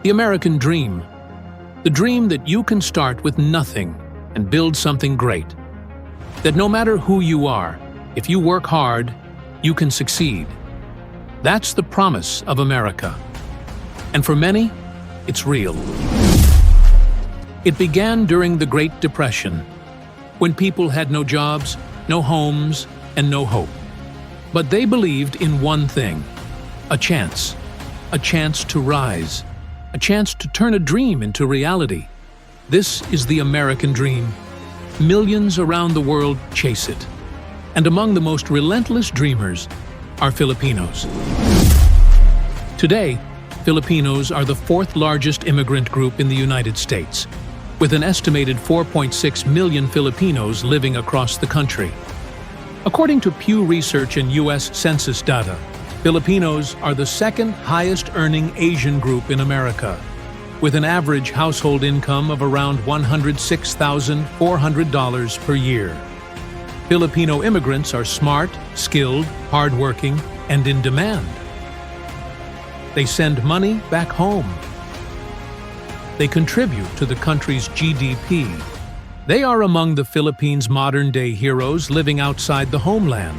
The American dream. The dream that you can start with nothing and build something great. That no matter who you are, if you work hard, you can succeed. That's the promise of America. And for many, it's real. It began during the Great Depression, when people had no jobs, no homes, and no hope. But they believed in one thing: a chance to rise, a chance to turn a dream into reality. This is the American dream. Millions around the world chase it. And among the most relentless dreamers are Filipinos. Today, Filipinos are the fourth largest immigrant group in the United States, with an estimated 4.6 million Filipinos living across the country. According to Pew Research and U.S. Census data, Filipinos are the second highest-earning Asian group in America, with an average household income of around $106,400 per year. Filipino immigrants are smart, skilled, hardworking, and in demand. They send money back home. They contribute to the country's GDP. They are among the Philippines' modern-day heroes living outside the homeland.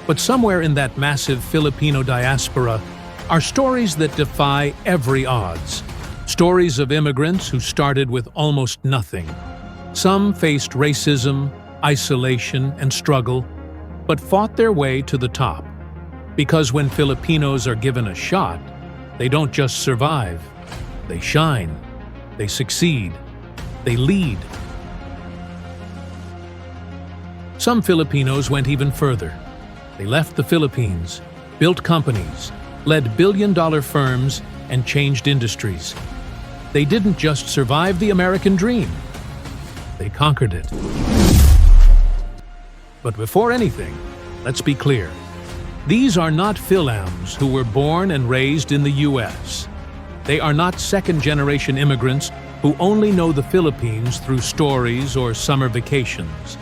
But somewhere in that massive Filipino diaspora are stories that defy every odds. Stories of immigrants who started with almost nothing. Some faced racism, isolation, and struggle, but fought their way to the top. Because when Filipinos are given a shot, they don't just survive. They shine. They succeed. They lead. Some Filipinos went even further. They left the Philippines, built companies, led billion-dollar firms, and changed industries. They didn't just survive the American dream. They conquered it. But before anything, let's be clear. These are not Philams who were born and raised in the U.S. They are not second-generation immigrants who only know the Philippines through stories or summer vacations.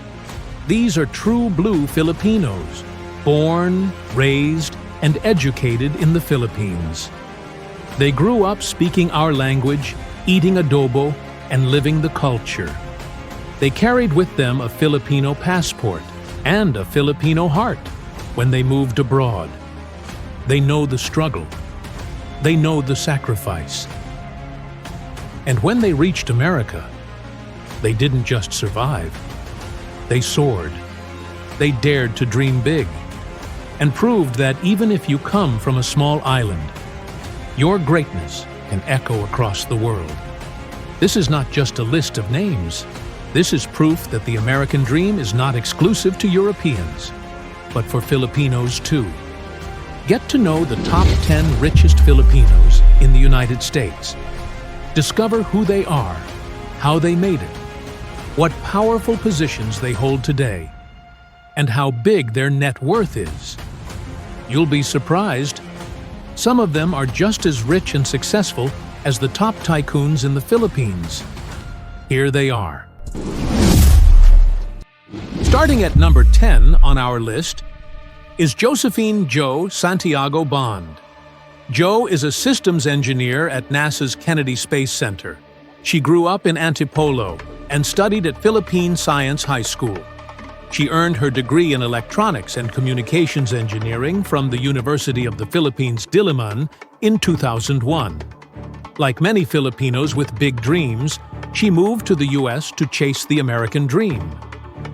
These are true blue Filipinos, born, raised, and educated in the Philippines. They grew up speaking our language, eating adobo, and living the culture. They carried with them a Filipino passport and a Filipino heart when they moved abroad. They know the struggle. They know the sacrifice. And when they reached America, they didn't just survive. They soared. They dared to dream big and proved that even if you come from a small island, your greatness can echo across the world. This is not just a list of names. This is proof that the American dream is not exclusive to Europeans, but for Filipinos too. Get to know the top 10 richest Filipinos in the United States. Discover who they are, how they made it, what powerful positions they hold today, and how big their net worth is. You'll be surprised. Some of them are just as rich and successful as the top tycoons in the Philippines. Here they are. Starting at number 10 on our list is Josephine Santiago-Bond. Jo is a systems engineer at NASA's Kennedy Space Center. She grew up in Antipolo and studied at Philippine Science High School. She earned her degree in electronics and communications engineering from the University of the Philippines, Diliman, in 2001. Like many Filipinos with big dreams, she moved to the U.S. to chase the American dream.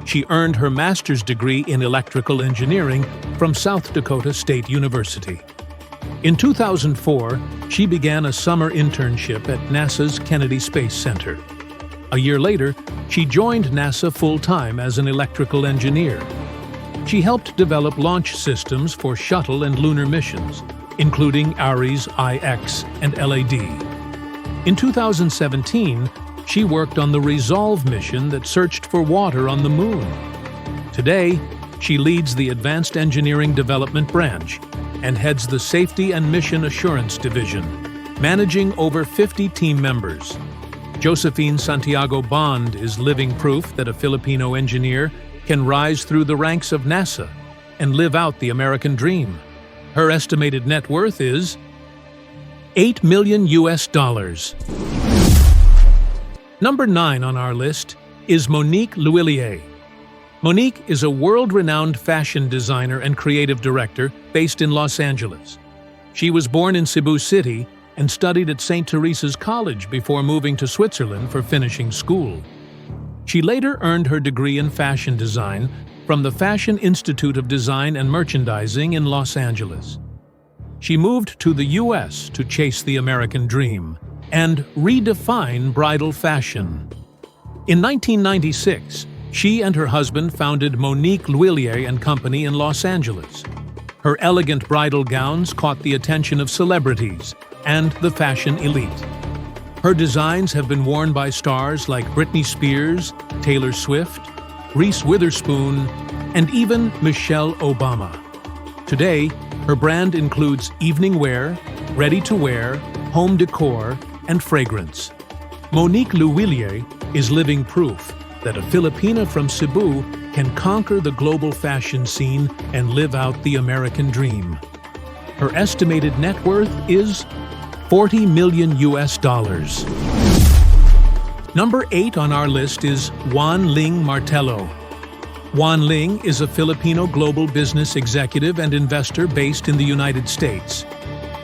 She earned her master's degree in electrical engineering from South Dakota State University. In 2004, she began a summer internship at NASA's Kennedy Space Center. A year later, she joined NASA full-time as an electrical engineer. She helped develop launch systems for shuttle and lunar missions, including Ares IX and LAD. In 2017, she worked on the Resolve mission that searched for water on the moon. Today, she leads the Advanced Engineering Development Branch and heads the Safety and Mission Assurance Division, managing over 50 team members. Josephine Santiago-Bond is living proof that a Filipino engineer can rise through the ranks of NASA and live out the American dream. Her estimated net worth is $8 million US. Number 9 on our list is Monique Lhuillier. Monique is a world-renowned fashion designer and creative director based in Los Angeles. She was born in Cebu City and studied at St. Teresa's College before moving to Switzerland for finishing school. She later earned her degree in fashion design from the Fashion Institute of Design and Merchandising in Los Angeles. She moved to the U.S. to chase the American dream and redefine bridal fashion. In 1996, she and her husband founded Monique Lhuillier and Company in Los Angeles. Her elegant bridal gowns caught the attention of celebrities and the fashion elite. Her designs have been worn by stars like Britney Spears, Taylor Swift, Reese Witherspoon, and even Michelle Obama. Today, her brand includes evening wear, ready-to-wear, home decor, and fragrance. Monique Lhuillier is living proof that a Filipina from Cebu can conquer the global fashion scene and live out the American dream. Her estimated net worth is $40 million US. Number 8 on our list is Wan Ling Martello. Wan Ling is a Filipino global business executive and investor based in the United States.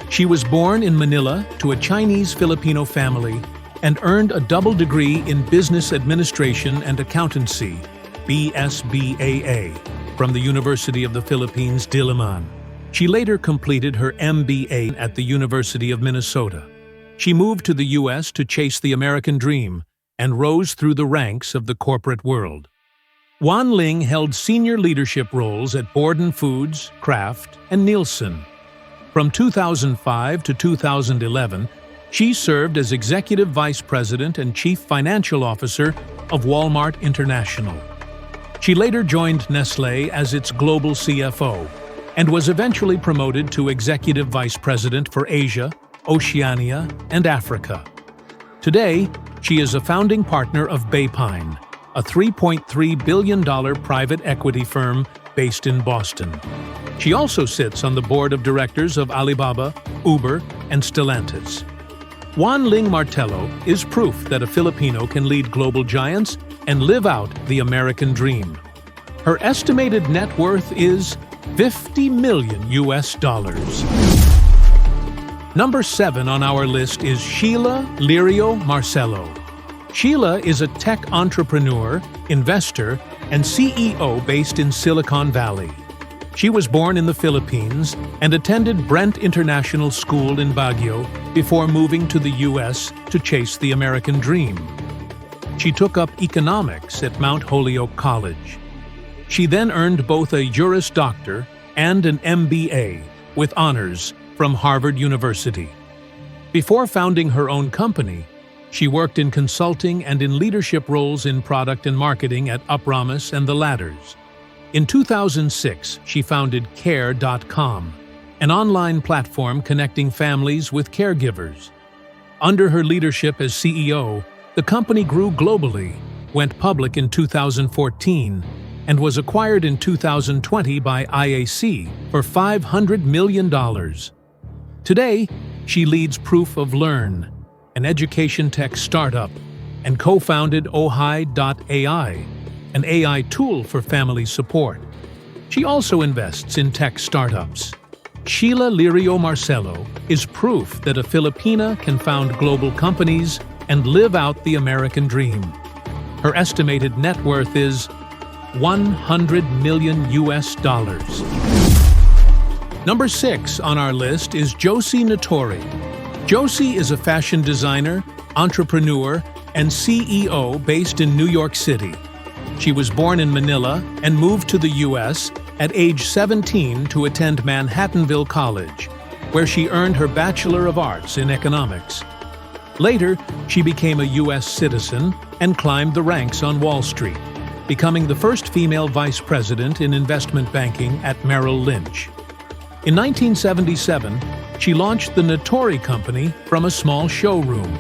She was born in Manila to a Chinese-Filipino family and earned a double degree in Business Administration and Accountancy, BSBAA, from the University of the Philippines, Diliman. She later completed her MBA at the University of Minnesota. She moved to the U.S. to chase the American dream and rose through the ranks of the corporate world. Wan Ling held senior leadership roles at Borden Foods, Kraft, and Nielsen. From 2005 to 2011, she served as Executive Vice President and Chief Financial Officer of Walmart International. She later joined Nestlé as its global CFO and was eventually promoted to Executive Vice President for Asia, Oceania, and Africa. Today, she is a founding partner of Baypine, a $3.3 billion private equity firm based in Boston. She also sits on the board of directors of Alibaba, Uber, and Stellantis. Wan Ling Martello is proof that a Filipino can lead global giants and live out the American dream. Her estimated net worth is $50 million US. Number 7 on our list is Sheila Lirio Marcelo. Sheila is a tech entrepreneur, investor, and CEO based in Silicon Valley. She was born in the Philippines and attended Brent International School in Baguio before moving to the U.S. to chase the American dream. She took up economics at Mount Holyoke College. She then earned both a Juris Doctor and an MBA with honors from Harvard University. Before founding her own company, she worked in consulting and in leadership roles in product and marketing at Upramis and The Ladders. In 2006, she founded Care.com, an online platform connecting families with caregivers. Under her leadership as CEO, the company grew globally, went public in 2014, and was acquired in 2020 by IAC for $500 million. Today, she leads Proof of Learn, an education tech startup, and co-founded Ohai.ai, an AI tool for family support. She also invests in tech startups. Sheila Lirio Marcello is proof that a Filipina can found global companies and live out the American dream. Her estimated net worth is $100 million US. Number 6 on our list is Josie Natori. Josie is a fashion designer, entrepreneur, and CEO based in New York City. She was born in Manila and moved to the U.S. at age 17 to attend Manhattanville College, where she earned her Bachelor of Arts in Economics. Later, she became a U.S. citizen and climbed the ranks on Wall Street, becoming the first female vice president in investment banking at Merrill Lynch. In 1977, she launched the Natori Company from a small showroom.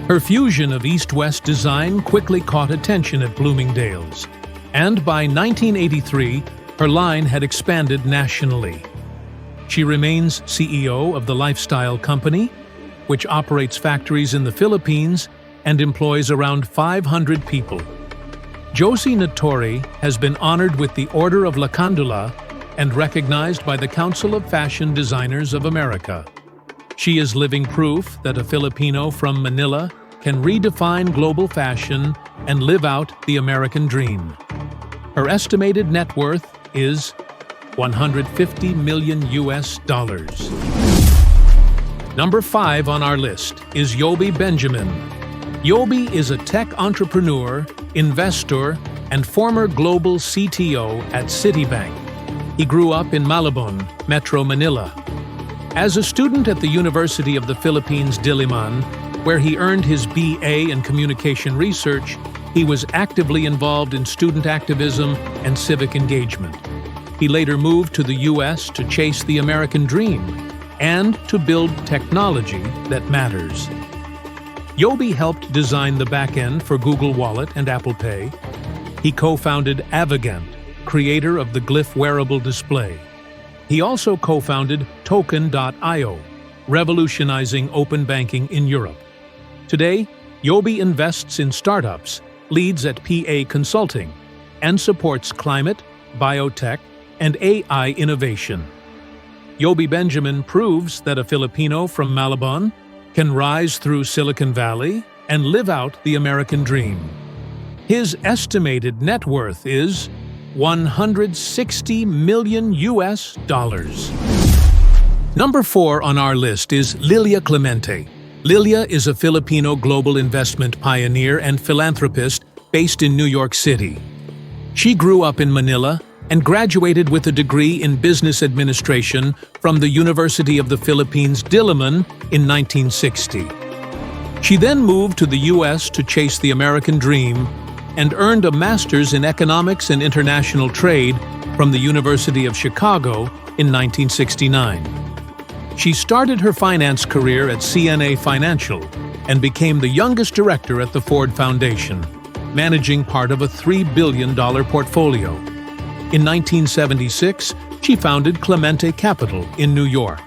Her fusion of East-West design quickly caught attention at Bloomingdale's, and by 1983, her line had expanded nationally. She remains CEO of the lifestyle company which operates factories in the Philippines and employs around 500 people. Josie Natori has been honored with the Order of La Candula and recognized by the Council of Fashion Designers of America. She is living proof that a Filipino from Manila can redefine global fashion and live out the American dream. Her estimated net worth is $150 million. Number 5 on our list is Yobie Benjamin. Yobie is a tech entrepreneur, investor, and former global CTO at Citibank. He grew up in Malabon, Metro Manila. As a student at the University of the Philippines, Diliman, where he earned his BA in Communication Research, he was actively involved in student activism and civic engagement. He later moved to the U.S. to chase the American dream and to build technology that matters. Yobie helped design the back-end for Google Wallet and Apple Pay. He co-founded Avigant, creator of the Glyph wearable display. He also co-founded Token.io, revolutionizing open banking in Europe. Today, Yobie invests in startups, leads at PA Consulting, and supports climate, biotech, and AI innovation. Yobie Benjamin proves that a Filipino from Malabon can rise through Silicon Valley and live out the American dream. His estimated net worth is $160 million. Number 4 on our list is Lilia Clemente. Lilia is a Filipino global investment pioneer and philanthropist based in New York City. She grew up in Manila and graduated with a degree in business administration from the University of the Philippines, Diliman, in 1960. She then moved to the U.S. to chase the American dream and earned a master's in economics and international trade from the University of Chicago in 1969. She started her finance career at CNA Financial and became the youngest director at the Ford Foundation, managing part of a $3 billion portfolio. In 1976, she founded Clemente Capital in New York.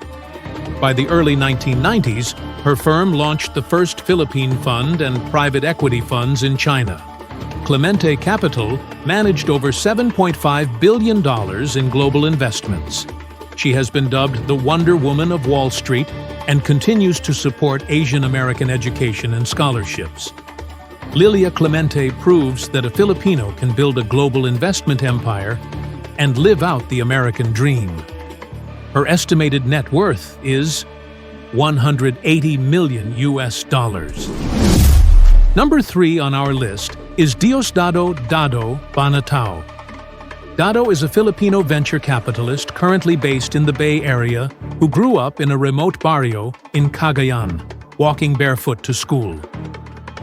By the early 1990s, her firm launched the first Philippine fund and private equity funds in China. Clemente Capital managed over $7.5 billion in global investments. She has been dubbed the Wonder Woman of Wall Street and continues to support Asian American education and scholarships. Lilia Clemente proves that a Filipino can build a global investment empire and live out the American dream. Her estimated net worth is $180 million. Number 3 on our list is Diosdado Banatao. Dado is a Filipino venture capitalist currently based in the Bay Area who grew up in a remote barrio in Cagayan, walking barefoot to school.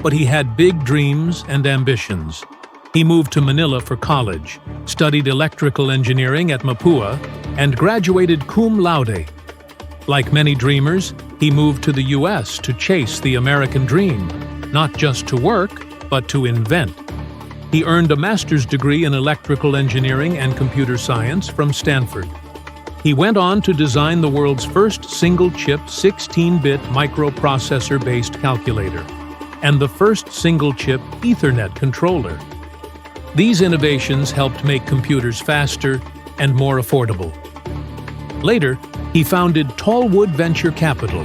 But he had big dreams and ambitions. He moved to Manila for college, studied electrical engineering at Mapua, and graduated cum laude. Like many dreamers, he moved to the U.S. to chase the American dream, not just to work, but to invent. He earned a master's degree in electrical engineering and computer science from Stanford. He went on to design the world's first single-chip 16-bit microprocessor-based calculator and the first single-chip Ethernet controller. These innovations helped make computers faster and more affordable. Later, he founded Tallwood Venture Capital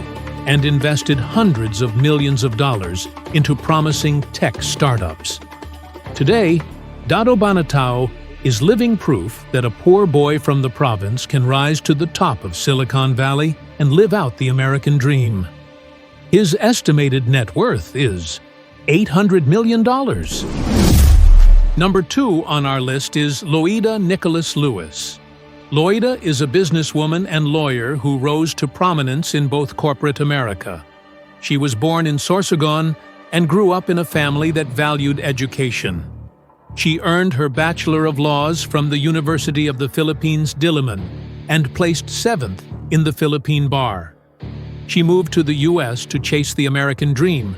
and invested hundreds of millions of dollars into promising tech startups. Today, Dado Banatao is living proof that a poor boy from the province can rise to the top of Silicon Valley and live out the American dream. His estimated net worth is $800 million. Number 2 on our list is Loida Nicolas Lewis. Loida is a businesswoman and lawyer who rose to prominence in both corporate America. She was born in Sorsogon and grew up in a family that valued education. She earned her Bachelor of Laws from the University of the Philippines, Diliman, and placed 7th in the Philippine Bar. She moved to the U.S. to chase the American dream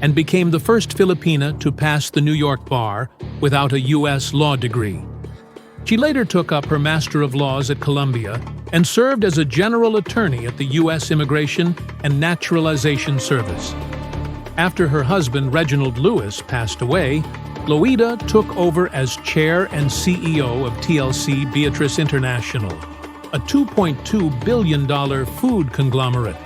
and became the first Filipina to pass the New York Bar without a U.S. law degree. She later took up her Master of Laws at Columbia and served as a general attorney at the U.S. Immigration and Naturalization Service. After her husband Reginald Lewis passed away, Loida took over as chair and CEO of TLC Beatrice International, a $2.2 billion food conglomerate.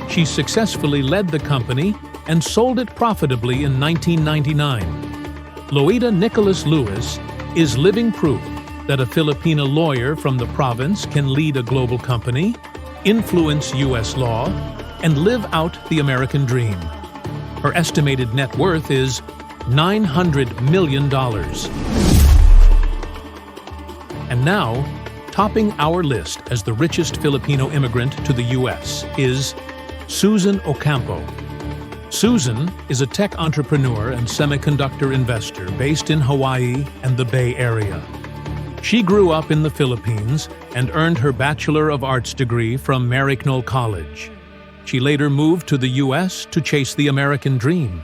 She successfully led the company and sold it profitably in 1999. Loida Nicolas Lewis is living proof that a Filipino lawyer from the province can lead a global company, influence U.S. law, and live out the American dream. Her estimated net worth is $900 million. And now, topping our list as the richest Filipino immigrant to the U.S. is Susan Ocampo. Susan is a tech entrepreneur and semiconductor investor based in Hawaii and the Bay Area. She grew up in the Philippines and earned her Bachelor of Arts degree from Maryknoll College. She later moved to the U.S. to chase the American dream.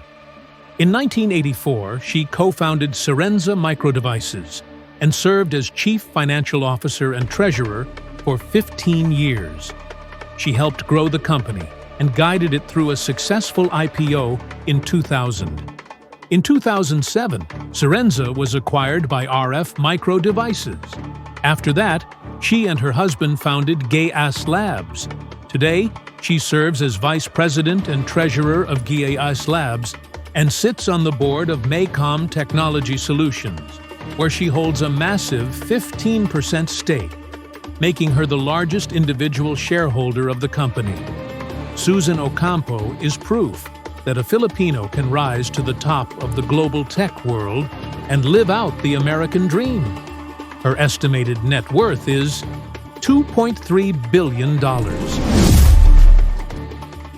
In 1984, she co-founded Serenza Microdevices and served as Chief Financial Officer and Treasurer for 15 years. She helped grow the company and guided it through a successful IPO in 2000. In 2007, Serenza was acquired by RF Micro Devices. After that, she and her husband founded Gay-Ass Labs. Today, she serves as Vice President and Treasurer of Gay-Ass Labs and sits on the board of Maycom Technology Solutions, where she holds a massive 15% stake, making her the largest individual shareholder of the company. Susan Ocampo is proof that a Filipino can rise to the top of the global tech world and live out the American dream. Her estimated net worth is $2.3 billion.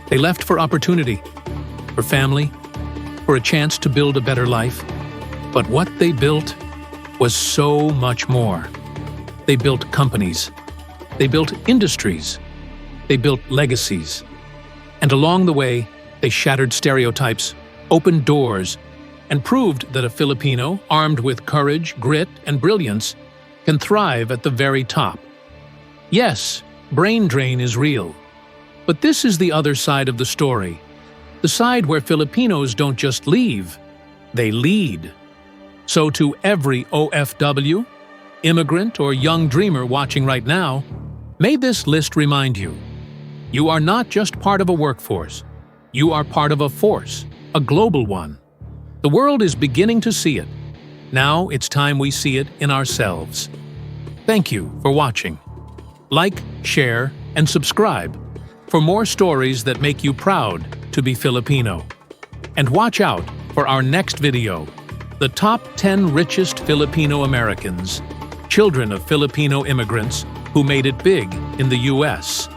They left for opportunity, for family, for a chance to build a better life. But what they built was so much more. They built companies. They built industries. They built legacies. And along the way, they shattered stereotypes, opened doors, and proved that a Filipino, armed with courage, grit, and brilliance, can thrive at the very top. Yes, brain drain is real. But this is the other side of the story. The side where Filipinos don't just leave, they lead. So to every OFW, immigrant, or young dreamer watching right now, may this list remind you, you are not just part of a workforce. You are part of a force, a global one. The world is beginning to see it. Now it's time we see it in ourselves. Thank you for watching. Like, share, and subscribe for more stories that make you proud to be Filipino. And watch out for our next video, the top 10 richest Filipino Americans, children of Filipino immigrants who made it big in the U.S.